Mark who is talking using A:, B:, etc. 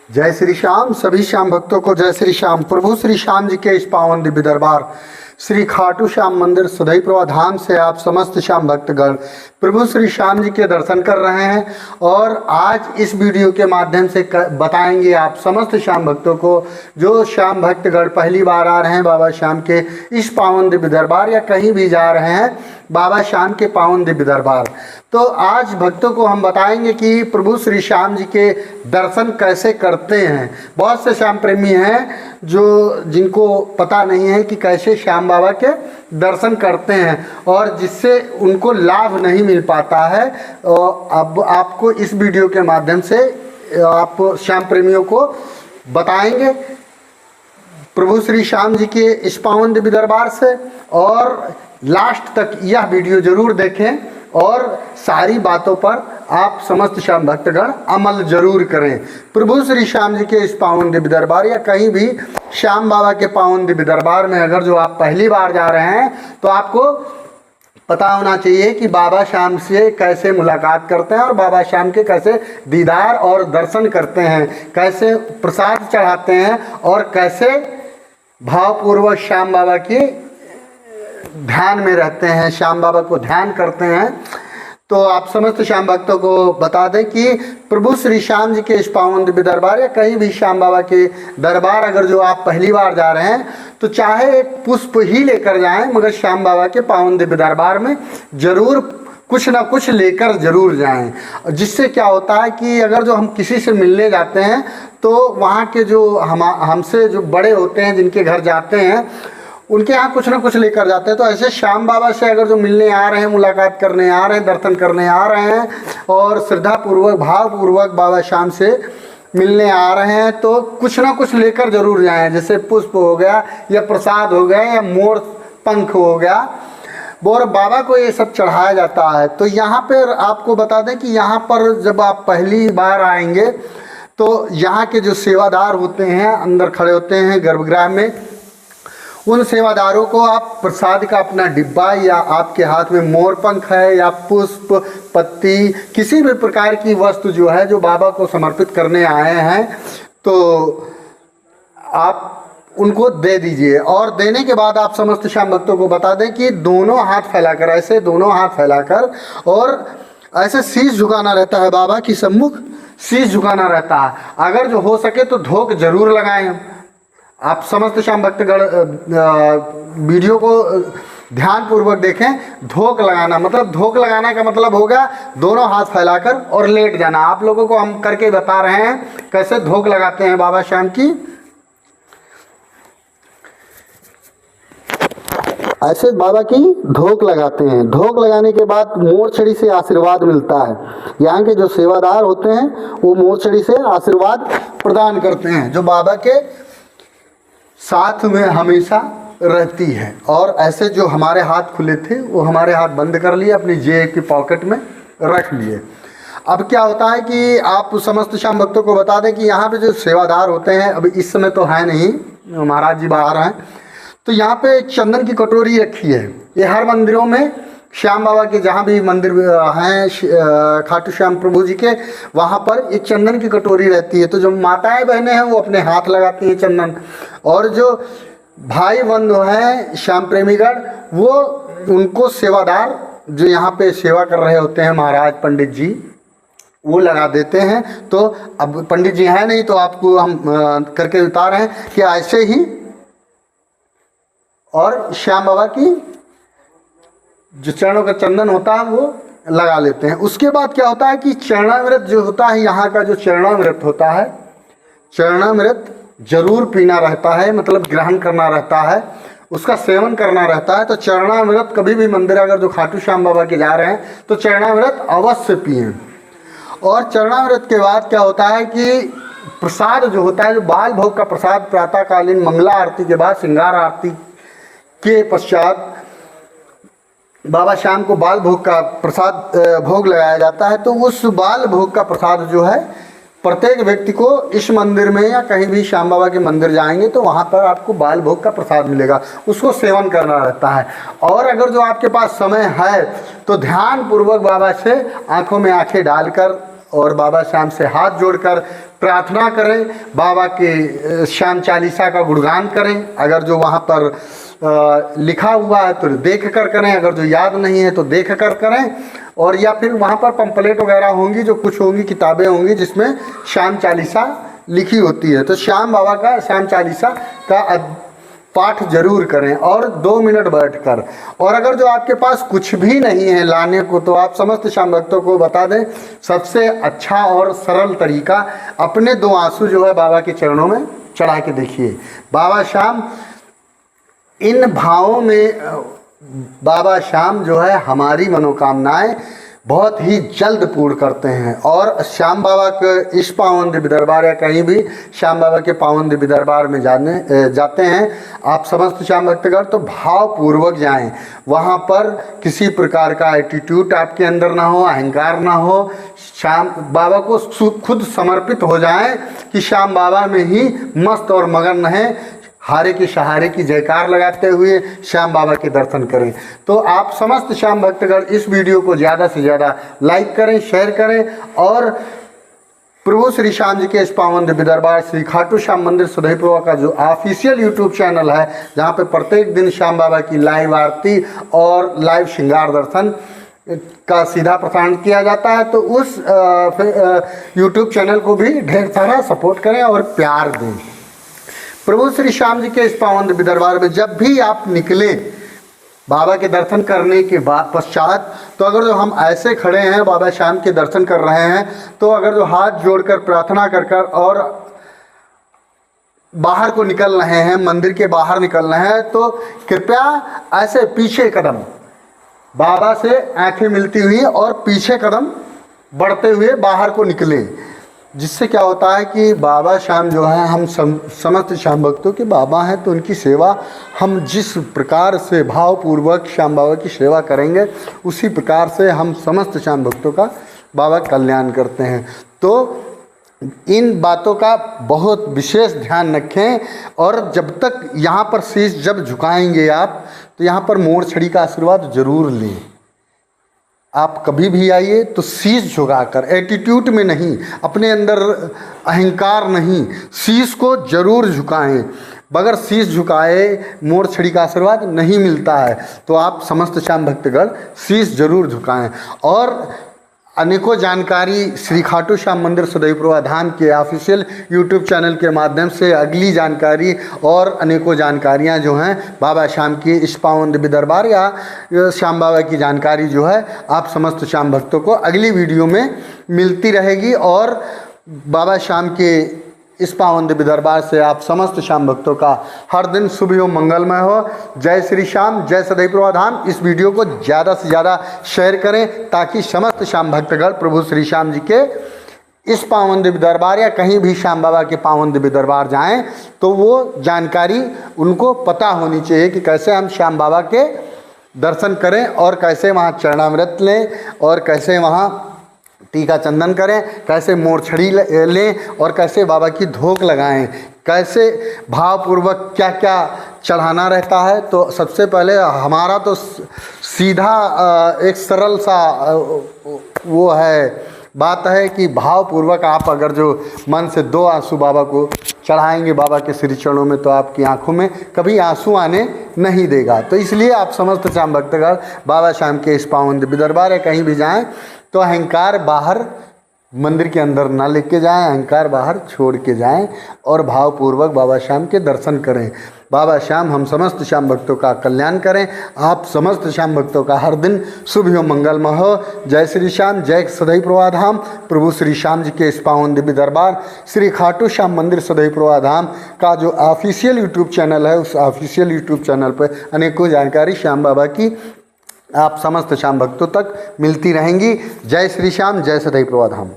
A: जय श्री श्याम। सभी श्याम भक्तों को जय श्री श्याम। प्रभु श्री श्याम जी के इस पावन दिव्य दरबार श्री खाटू श्याम मंदिर सदैव प्रभा धाम से आप समस्त श्याम भक्तगण प्रभु श्री श्याम जी के दर्शन कर रहे हैं। और आज इस वीडियो के माध्यम से बताएंगे आप समस्त श्याम भक्तों को, जो श्याम भक्तगण पहली बार आ रहे हैं बाबा श्याम के इस पावन दिव्य दरबार या कहीं भी जा रहे हैं बाबा श्याम के पावन दिव्य दरबार, तो आज भक्तों को हम बताएंगे कि प्रभु श्री श्याम जी के दर्शन कैसे करते हैं। बहुत से श्याम प्रेमी हैं जिनको पता नहीं है कि कैसे श्याम बाबा के दर्शन करते हैं और जिससे उनको लाभ नहीं मिल पाता है। अब आपको इस वीडियो के माध्यम से आप श्याम प्रेमियों को बताएंगे प्रभु श्री श्याम जी के इस पावन दिव्य दरबार से। और लास्ट तक यह वीडियो जरूर देखें और सारी बातों पर आप समस्त श्याम भक्तगण अमल जरूर करें। प्रभु श्री श्याम जी के इस पावन दिव्य दरबार या कहीं भी श्याम बाबा के पावन दिव्य दरबार में अगर जो आप पहली बार जा रहे हैं तो आपको पता होना चाहिए कि बाबा श्याम से कैसे मुलाकात करते हैं और बाबा श्याम के कैसे दीदार और दर्शन करते हैं, कैसे प्रसाद चढ़ाते हैं और कैसे भावपूर्वक श्याम बाबा की ध्यान में रहते हैं, श्याम बाबा को ध्यान करते हैं। तो आप समस्त श्याम भक्तों को बता दें कि प्रभु श्री श्याम जी के इस पावन दिव्य दरबार या कहीं भी श्याम बाबा के दरबार अगर जो आप पहली बार जा रहे हैं तो चाहे एक पुष्प ही लेकर जाएं, मगर श्याम बाबा के पावन दिव्य दरबार में जरूर कुछ ना कुछ लेकर जरूर जाएं। जिससे क्या होता है कि अगर जो हम किसी से मिलने जाते हैं तो वहाँ के जो हमसे जो बड़े होते हैं जिनके घर जाते हैं उनके यहाँ कुछ ना कुछ लेकर जाते हैं। तो ऐसे श्याम बाबा से अगर जो मिलने आ रहे हैं, मुलाकात करने आ रहे हैं, दर्शन करने आ रहे हैं और श्रद्धापूर्वक भावपूर्वक बाबा श्याम से मिलने आ रहे हैं तो कुछ ना कुछ लेकर जरूर जाएं। जैसे पुष्प हो गया या प्रसाद हो गया या मोर पंख हो गया, और बाबा को ये सब चढ़ाया जाता है। तो यहाँ पर आपको बता दें कि यहाँ पर जब आप पहली बार आएंगे तो यहाँ के जो सेवादार होते हैं अंदर खड़े होते हैं गर्भगृह में, उन सेवादारों को आप प्रसाद का अपना डिब्बा या आपके हाथ में मोर पंख है या पुष्प पत्ती किसी भी प्रकार की वस्तु जो है जो बाबा को समर्पित करने आए हैं तो आप उनको दे दीजिए। और देने के बाद आप समस्त श्याम भक्तों को बता दें कि दोनों हाथ फैलाकर, ऐसे दोनों हाथ फैलाकर और ऐसे शीश झुकाना रहता है, बाबा की सम्मुख शीश झुकाना रहता है। अगर जो हो सके तो धोक जरूर लगाएं। आप समस्त श्याम भक्तगण वीडियो को ध्यान पूर्वक देखें। धोक लगाना मतलब, धोक लगाना का मतलब होगा दोनों हाथ फैलाकर और लेट जाना। आप लोगों को हम करके बता रहे हैं कैसे धोक लगाते हैं बाबा श्याम की। ऐसे बाबा की धोक लगाते हैं। धोक लगाने के बाद मोर छड़ी से आशीर्वाद मिलता है। यहाँ के जो सेवादार होते हैं वो मोर छड़ी से आशीर्वाद प्रदान करते हैं जो बाबा के साथ में हमेशा रहती है। और ऐसे जो हमारे हाथ खुले थे वो हमारे हाथ बंद कर लिए, अपनी जेब की पॉकेट में रख लिए। अब क्या होता है कि आप समस्त श्याम भक्तों को बता दें कि यहाँ पे जो सेवादार होते हैं, अभी इस समय तो है नहीं, महाराज जी बाहर हैं, तो यहाँ पे चंदन की कटोरी रखी है। ये हर मंदिरों में श्याम बाबा के जहाँ भी मंदिर हैं खाटू श्याम प्रभु जी के, वहाँ पर एक चंदन की कटोरी रहती है। तो जो माताएं बहनें हैं वो अपने हाथ लगाती हैं चंदन, और जो भाई बंधु हैं श्याम प्रेमीगण वो उनको सेवादार जो यहाँ पे सेवा कर रहे होते हैं महाराज पंडित जी वो लगा देते हैं। तो अब पंडित जी हैं नहीं तो आपको हम करके बता रहे हैं कि ऐसे ही और श्याम बाबा की जो चरणों का चंदन होता है वो लगा लेते हैं। उसके बाद क्या होता है कि चरणामृत जो होता है, यहाँ का जो चरणामृत होता है, चरणामृत जरूर पीना रहता है, मतलब ग्रहण करना रहता है, उसका सेवन करना रहता है। तो चरणामृत कभी भी मंदिर अगर जो खाटू श्याम बाबा के जा रहे हैं तो चरणामृत अवश्य पिएं। और चरणामृत के बाद क्या होता है कि प्रसाद जो होता है, जो बाल भोग का प्रसाद प्रातःकालीन मंगला आरती के बाद श्रृंगार आरती के पश्चात बाबा श्याम को बाल भोग का प्रसाद भोग लगाया जाता है। तो उस बाल भोग का प्रसाद जो है प्रत्येक व्यक्ति को इस मंदिर में या कहीं भी श्याम बाबा के मंदिर जाएंगे तो वहाँ पर आपको बाल भोग का प्रसाद मिलेगा, उसको सेवन करना रहता है। और अगर जो आपके पास समय है तो ध्यान पूर्वक बाबा से आंखों में आंखें डालकर और बाबा श्याम से हाथ जोड़कर प्रार्थना करें, बाबा के श्याम चालीसा का गुणगान करें। अगर जो वहाँ पर लिखा हुआ है तो देख कर करें, अगर जो याद नहीं है तो देख कर करें। और या फिर वहाँ पर पंपलेट वगैरह होंगी, जो कुछ होंगी किताबें होंगी जिसमें श्याम चालीसा लिखी होती है, तो श्याम बाबा का श्याम चालीसा का पाठ जरूर करें और 2 मिनट बैठकर। और अगर जो आपके पास कुछ भी नहीं है लाने को, तो आप समस्त श्याम भक्तों को बता दें, सबसे अच्छा और सरल तरीका, अपने 2 आंसू जो है बाबा के चरणों में चढ़ा के देखिए। बाबा श्याम, इन भावों में बाबा श्याम जो है हमारी मनोकामनाएं बहुत ही जल्द पूर्ण करते हैं। और श्याम बाबा के इस पावन दिव्य दरबार या कहीं भी श्याम बाबा के पावन दिव्य दरबार में जाते हैं आप समस्त श्याम भक्तगण, तो भावपूर्वक जाएं। वहाँ पर किसी प्रकार का एटीट्यूड आपके अंदर ना हो, अहंकार ना हो। श्याम बाबा को खुद समर्पित हो जाएं कि श्याम बाबा में ही मस्त और मगन रहें, हारे के सहारे की जयकार लगाते हुए श्याम बाबा के दर्शन करें। तो आप समस्त श्याम भक्तगण इस वीडियो को ज़्यादा से ज़्यादा लाइक करें, शेयर करें। और प्रभु श्री श्याम जी के इस पावन दिव्य दरबार श्री खाटू श्याम मंदिर सदैपुरवा का जो ऑफिशियल यूट्यूब चैनल है, जहाँ पे प्रत्येक दिन श्याम बाबा की लाइव आरती और लाइव श्रृंगार दर्शन का सीधा प्रसारण किया जाता है, तो उस यूट्यूब चैनल को भी ढेर सारा सपोर्ट करें और प्यार दें। प्रभु श्री श्याम जी के इस पावन दिव्य दरबार में जब भी आप निकले बाबा के दर्शन करने के बाद पश्चात, तो अगर जो हम ऐसे खड़े हैं बाबा श्याम के दर्शन कर रहे हैं, तो अगर जो हाथ जोड़कर प्रार्थना कर कर और बाहर को निकल रहे हैं, मंदिर के बाहर निकल रहे हैं, तो कृपया ऐसे पीछे कदम बाबा से आंखें मिलती हुई और पीछे कदम बढ़ते हुए बाहर को निकले। जिससे क्या होता है कि बाबा श्याम जो है, हम समस्त श्याम भक्तों के बाबा हैं, तो उनकी सेवा हम जिस प्रकार से भावपूर्वक श्याम बाबा की सेवा करेंगे, उसी प्रकार से हम समस्त श्याम भक्तों का बाबा कल्याण करते हैं। तो इन बातों का बहुत विशेष ध्यान रखें। और जब तक यहाँ पर शीश जब झुकाएंगे आप, तो यहाँ पर मोड़ छड़ी का आशीर्वाद जरूर लें। आप कभी भी आइए तो शीश झुकाकर, एटीट्यूड में नहीं, अपने अंदर अहंकार नहीं, शीश को जरूर झुकाएं। बगैर शीश झुकाए मोड़ छड़ी का आशीर्वाद नहीं मिलता है। तो आप समस्त श्याम भक्तगण शीश जरूर झुकाएं। और अनेकों जानकारी श्री खाटू श्याम मंदिर सदैपुरवा धाम के ऑफिशियल यूट्यूब चैनल के माध्यम से अगली जानकारी और अनेकों जानकारियां जो हैं बाबा श्याम की इस पावन दिव्य दरबार या श्याम बाबा की जानकारी जो है आप समस्त श्याम भक्तों को अगली वीडियो में मिलती रहेगी। और बाबा श्याम के इस पावन दिव्य दरबार से आप समस्त श्याम भक्तों का हर दिन शुभ एवं मंगलमय हो। जय श्री श्याम, जय सदैपुरवा धाम। इस वीडियो को ज़्यादा से ज़्यादा शेयर करें ताकि समस्त श्याम भक्तगण प्रभु श्री श्याम जी के इस पावन दिव्य दरबार या कहीं भी श्याम बाबा के पावन दिव्य दरबार जाएं, तो वो जानकारी उनको पता होनी चाहिए कि कैसे हम श्याम बाबा के दर्शन करें और कैसे वहाँ चरणामृत लें और कैसे वहाँ टीका चंदन करें, कैसे मोड़ छड़ी लें और कैसे बाबा की धोक लगाएं, कैसे भावपूर्वक क्या क्या चढ़ाना रहता है। तो सबसे पहले हमारा तो सीधा एक सरल सा वो है बात है कि भावपूर्वक आप अगर जो मन से 2 आंसू बाबा को चढ़ाएंगे बाबा के श्री चरणों में, तो आपकी आंखों में कभी आंसू आने नहीं देगा। तो इसलिए आप समस्त श्याम भक्तगण बाबा श्याम के इस पावन दिव्य दरबार या कहीं भी जाएं, तो अहंकार बाहर मंदिर के अंदर ना लेके जाएं, अहंकार बाहर छोड़ के जाएं और भावपूर्वक बाबा श्याम के दर्शन करें। बाबा श्याम हम समस्त श्याम भक्तों का कल्याण करें। आप समस्त श्याम भक्तों का हर दिन शुभ एवं मंगलमय हो। जय श्री श्याम, जय सदैपुरवा धाम। प्रभु श्री श्याम जी के इस पावन दिव्य दरबार श्री खाटू श्याम मंदिर सदैपुरवा धाम का जो ऑफिशियल यूट्यूब चैनल है, उस ऑफिशियल यूट्यूब चैनल पर अनेकों जानकारी श्याम बाबा की आप समस्त श्याम भक्तों तक मिलती रहेंगी। जय श्री श्याम, जय सदैपुरवा धाम।